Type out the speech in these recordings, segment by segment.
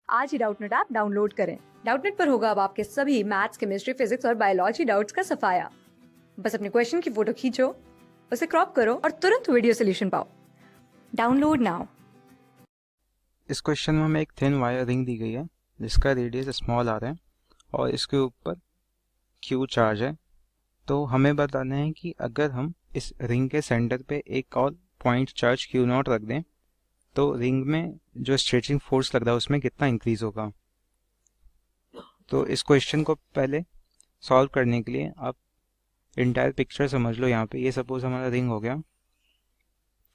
आज ही Doubtnut app download करें। Doubtnut पर होगा अब आपके सभी मैथ्स, केमिस्ट्री, फिजिक्स और बायोलॉजी डाउट्स का सफाया। बस अपने क्वेश्चन की फोटो खींचो, उसे क्रॉप करो और तुरंत वीडियो सोल्यूशन पाओ। Download now. इस क्वेश्चन में हमें एक थिन वायर रिंग दी गई है जिसका रेडियस स्मॉल आर है और इसके ऊपर क्यू चार्ज है। तो हमें बताना है कि अगर हम इस रिंग के सेंटर पे एक और पॉइंट चार्ज क्यू नॉट रख दें तो रिंग में जो स्ट्रेचिंग फोर्स लग रहा है उसमें कितना इंक्रीज होगा। तो इस क्वेश्चन को पहले सॉल्व करने के लिए आप इंटायर पिक्चर समझ लो। यहाँ पे ये सपोज हमारा रिंग हो गया।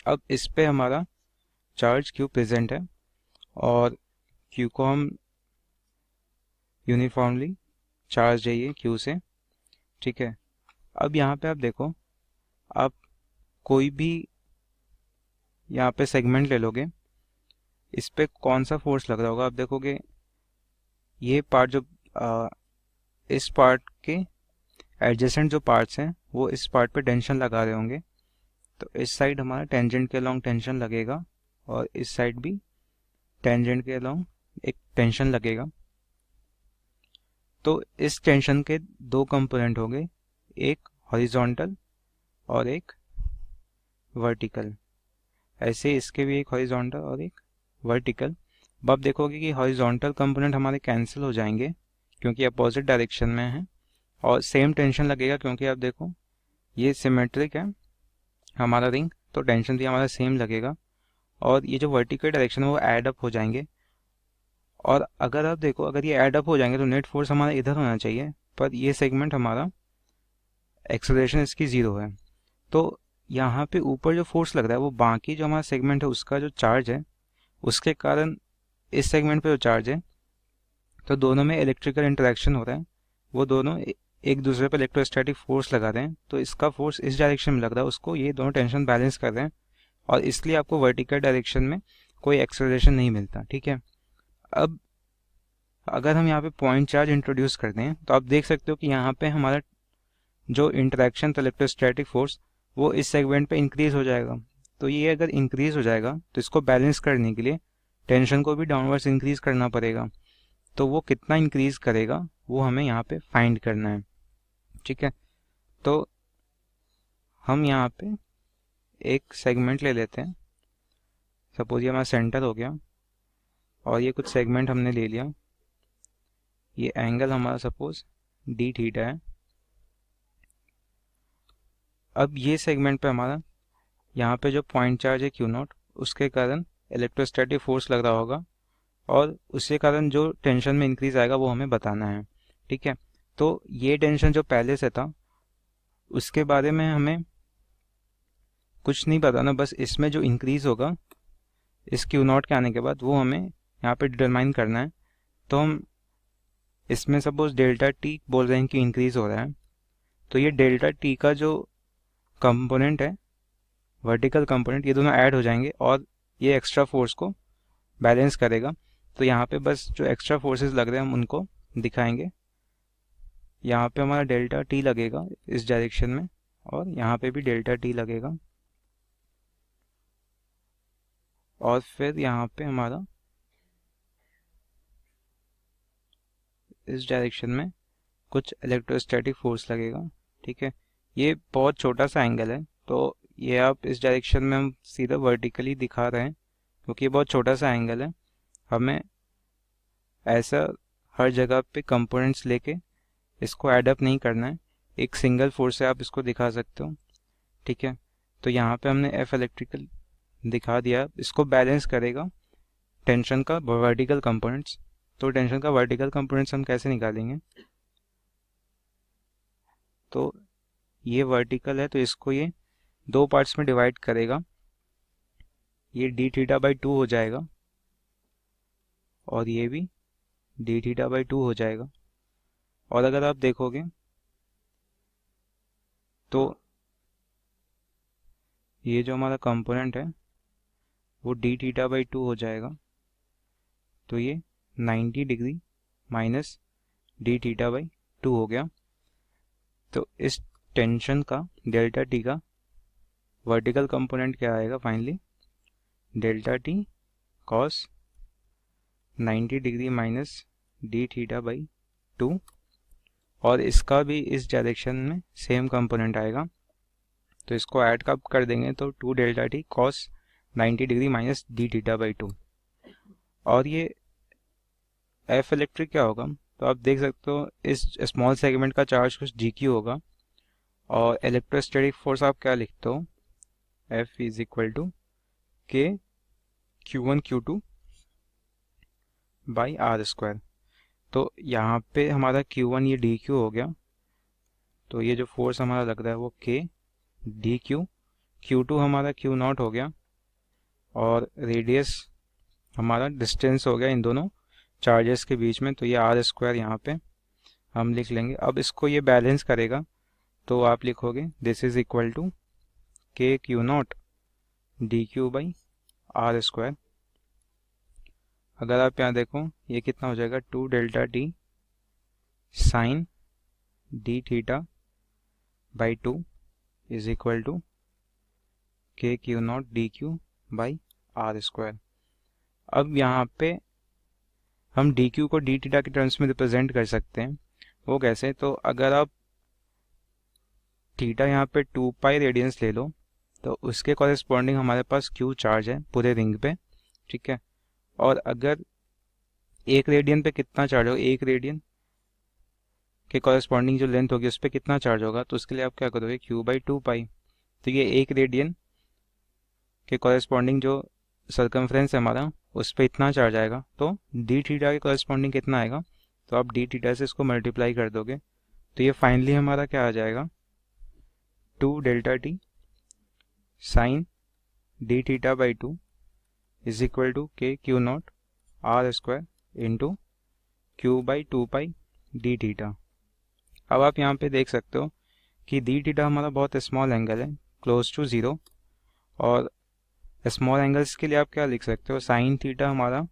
अब इस पे हमारा चार्ज क्यू प्रेजेंट है और क्यू को हम यूनिफॉर्मली चार्ज है ये क्यू से, ठीक है। अब यहाँ पे आप देखो, आप कोई भी यहाँ पे सेगमेंट ले लोगे, इस पे कौन सा फोर्स लग रहा होगा आप देखोगे। ये पार्ट जो इस पार्ट के एडजेसेंट जो पार्ट्स हैं वो इस पार्ट पे टेंशन लगा रहे होंगे। तो इस साइड हमारा टेंजेंट के अलोंग टेंशन लगेगा और इस साइड भी टेंजेंट के अलोंग एक टेंशन लगेगा। तो इस टेंशन के दो कंपोनेंट होंगे, एक हॉरिजॉन्टल और एक वर्टिकल। ऐसे इसके भी एक हॉरिजॉन्टल और एक वर्टिकल। अब आप देखोगे कि हॉरिजॉन्टल कंपोनेंट हमारे कैंसिल हो जाएंगे क्योंकि अपोजिट डायरेक्शन में है और सेम टेंशन लगेगा क्योंकि आप देखो ये सिमेट्रिक है हमारा रिंग, तो टेंशन भी हमारा सेम लगेगा और ये जो वर्टिकल डायरेक्शन है वो ऐड अप हो जाएंगे। और अगर आप देखो, अगर ये ऐड अप हो जाएंगे तो नेट फोर्स हमारा इधर होना चाहिए, पर ये सेगमेंट हमारा एक्सेलरेशन इसकी ज़ीरो है। तो यहाँ पे ऊपर जो फोर्स लग रहा है वो बाकी जो हमारा सेगमेंट है उसका जो चार्ज है उसके कारण इस सेगमेंट पे जो चार्ज है, तो दोनों में इलेक्ट्रिकल इंटरेक्शन हो रहा है, वो दोनों एक दूसरे पर इलेक्ट्रोस्टैटिक फोर्स लगा रहे हैं। तो इसका फोर्स इस डायरेक्शन में लग रहा है उसको, ये दोनों टेंशन बैलेंस कर रहे हैं और इसलिए आपको वर्टिकल डायरेक्शन में कोई एक्सेलरेशन नहीं मिलता, ठीक है। अब अगर हम यहाँ पे पॉइंट चार्ज इंट्रोड्यूस करते हैं तो आप देख सकते हो कि यहाँ पे हमारा जो इंटरेक्शन था इलेक्ट्रोस्टैटिक फोर्स वो इस सेगमेंट पे इंक्रीज हो जाएगा। तो ये अगर इंक्रीज हो जाएगा तो इसको बैलेंस करने के लिए टेंशन को भी डाउनवर्ड्स इंक्रीज करना पड़ेगा। तो वो कितना इंक्रीज करेगा वो हमें यहाँ पे फाइंड करना है, ठीक है। तो हम यहाँ पे एक सेगमेंट ले लेते हैं, सपोज ये हमारा सेंटर हो गया और ये कुछ सेगमेंट हमने ले लिया। ये एंगल हमारा सपोज डी थीटा है। अब ये सेगमेंट पे हमारा यहाँ पे जो पॉइंट चार्ज है क्यू नॉट उसके कारण इलेक्ट्रोस्टैटिक फोर्स लग रहा होगा और उसके कारण जो टेंशन में इंक्रीज आएगा वो हमें बताना है, ठीक है। तो ये टेंशन जो पहले से था उसके बारे में हमें कुछ नहीं बताना, बस इसमें जो इंक्रीज होगा इस क्यू नॉट के आने के बाद वो हमें यहाँ पे डिटरमाइन करना है। तो हम इसमें सपोज डेल्टा टी बोल रहे हैं कि इंक्रीज हो रहा है, तो ये डेल्टा टी का जो कंपोनेंट है वर्टिकल कंपोनेंट ये दोनों ऐड हो जाएंगे और ये एक्स्ट्रा फोर्स को बैलेंस करेगा। तो यहाँ पे बस जो एक्स्ट्रा फोर्सेस लग रहे हैं हम उनको दिखाएंगे। यहाँ पे हमारा डेल्टा टी लगेगा इस डायरेक्शन में और यहाँ पे भी डेल्टा टी लगेगा और फिर यहाँ पे हमारा इस डायरेक्शन में कुछ इलेक्ट्रोस्टैटिक फोर्स लगेगा, ठीक है। ये बहुत छोटा सा एंगल है तो ये आप इस डायरेक्शन में हम सीधा वर्टिकली दिखा रहे हैं क्योंकि ये बहुत छोटा सा एंगल है। हमें ऐसा हर जगह पे कंपोनेंट्स लेके इसको ऐड अप नहीं करना है, एक सिंगल फोर्स से आप इसको दिखा सकते हो, ठीक है। तो यहाँ पे हमने एफ इलेक्ट्रिकल दिखा दिया, इसको बैलेंस करेगा टेंशन का वर्टिकल कंपोनेंट्स। तो टेंशन का वर्टिकल कंपोनेंट्स हम कैसे निकालेंगे, तो ये वर्टिकल है तो इसको ये दो पार्ट्स में डिवाइड करेगा, ये डी थीटा बाई 2 हो जाएगा और ये भी डी थीटा बाई 2 हो जाएगा। और अगर आप देखोगे तो ये जो हमारा कंपोनेंट है वो डी थीटा बाई 2 हो जाएगा। तो ये 90 degree minus D theta by 2 हो गया। तो इस टेंशन का डेल्टा टी का वर्टिकल कंपोनेंट क्या आएगा finally, delta T cos 90 degree minus D theta by 2, और इसका भी इस डायरेक्शन में सेम कंपोनेंट आएगा, तो इसको ऐड कब कर देंगे तो 2 delta T cos 90 degree minus D theta by 2। और ये एफ इलेक्ट्रिक क्या होगा, तो आप देख सकते हो इस स्मॉल सेगमेंट का चार्ज कुछ GQ होगा, और इलेक्ट्रोस्टैटिक फोर्स आप क्या लिखते हो, F इज इक्वल टू के Q1 Q2 by are square. तो यहाँ पे हमारा Q1 ये DQ हो गया, तो ये जो फोर्स हमारा लग रहा है वो K DQ, Q2 हमारा Q0 हो गया, और रेडियस हमारा डिस्टेंस हो गया इन दोनों चार्जेस के बीच में, तो ये आर स्क्वायर यहाँ पे हम लिख लेंगे। अब इसको ये बैलेंस करेगा, तो आप लिखोगे this is equal to k Q0 DQ by are square. अगर आप यहाँ देखो ये कितना हो जाएगा, 2 delta t sine d theta by 2 is equal to k Q0 DQ by are square. अब यहाँ पे हम DQ को डी थीटा के टर्म्स में रिप्रेजेंट कर सकते हैं। वो कैसे, तो अगर आप थीटा यहाँ पे 2 पाई रेडियंस ले लो, तो उसके कॉरेस्पॉन्डिंग हमारे पास Q चार्ज है पूरे रिंग पे, ठीक है। और अगर एक रेडियन पे कितना चार्ज होगा, एक रेडियन के कॉरेस्पॉन्डिंग जो लेंथ होगी उस पर कितना चार्ज होगा, तो उसके लिए आप क्या करोगे, Q बाई 2 पाई। तो ये एक रेडियन के कॉरेस्पॉन्डिंग जो सर्कमफ्रेंस है हमारा उस पर इतना चार्ज आएगा, तो डी थीटा के कॉरेस्पॉन्डिंग कितना आएगा, तो आप डी थीटा से इसको मल्टीप्लाई कर दोगे, तो ये फाइनली हमारा क्या आ जाएगा, 2 delta t sine d theta by 2 is equal to k Q0 r square into Q by 2 pi d theta. अब आप यहाँ पे देख सकते हो कि डी थीटा हमारा बहुत स्मॉल एंगल है, क्लोज टू 0, और स्मॉल एंगल्स के लिए आप क्या लिख सकते हो, साइन थीटा हमारा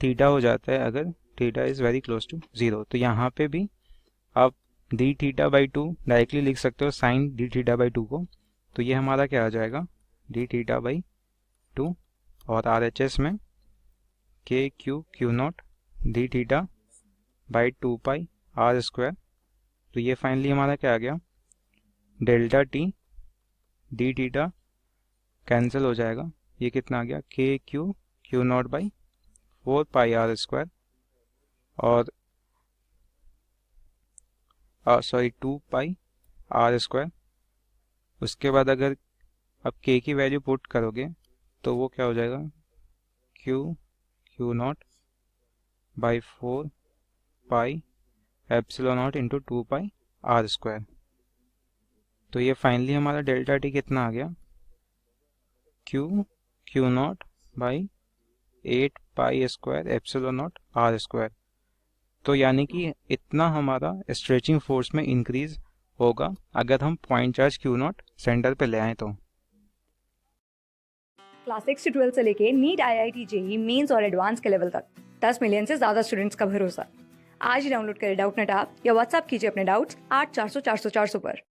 थीटा हो जाता है अगर theta is very close to 0। तो यहाँ पे भी आप डी थीटा बाई 2 डायरेक्टली लिख सकते हो साइन डी थीटा बाई 2 को, तो ये हमारा क्या आ जाएगा, डी थीटा बाई 2, और RHS में k Q0 d theta by 2 pi r square. तो ये फाइनली हमारा क्या आ गया, delta t d theta cancel हो जाएगा, ये कितना आ गया, k Q0 by 4 pi r square, और सॉरी 2 पाई आर स्क्वायर। उसके बाद अगर आप के की वैल्यू पुट करोगे तो वो क्या हो जाएगा, Q0 by 4 pi epsilon naught into 2 pi r square. तो ये फाइनली हमारा डेल्टा टी कितना आ गया, Q0 by 8 pi square epsilon naught r square. तो यानी कि इतना हमारा स्ट्रेचिंग फोर्स में इंक्रीज होगा अगर हम पॉइंट चार्ज Q0 सेंटर पे ले आए तो। क्लास 6 से 12 से लेके नीट, IIT, JEE मेंस और एडवांस के लेवल तक 10 मिलियन से ज्यादा स्टूडेंट्स का भरोसा। आज ही डाउनलोड करें डाउटनेट ऐप या व्हाट्सएप कीजिए अपने डाउट्स 8400 400 400 पर।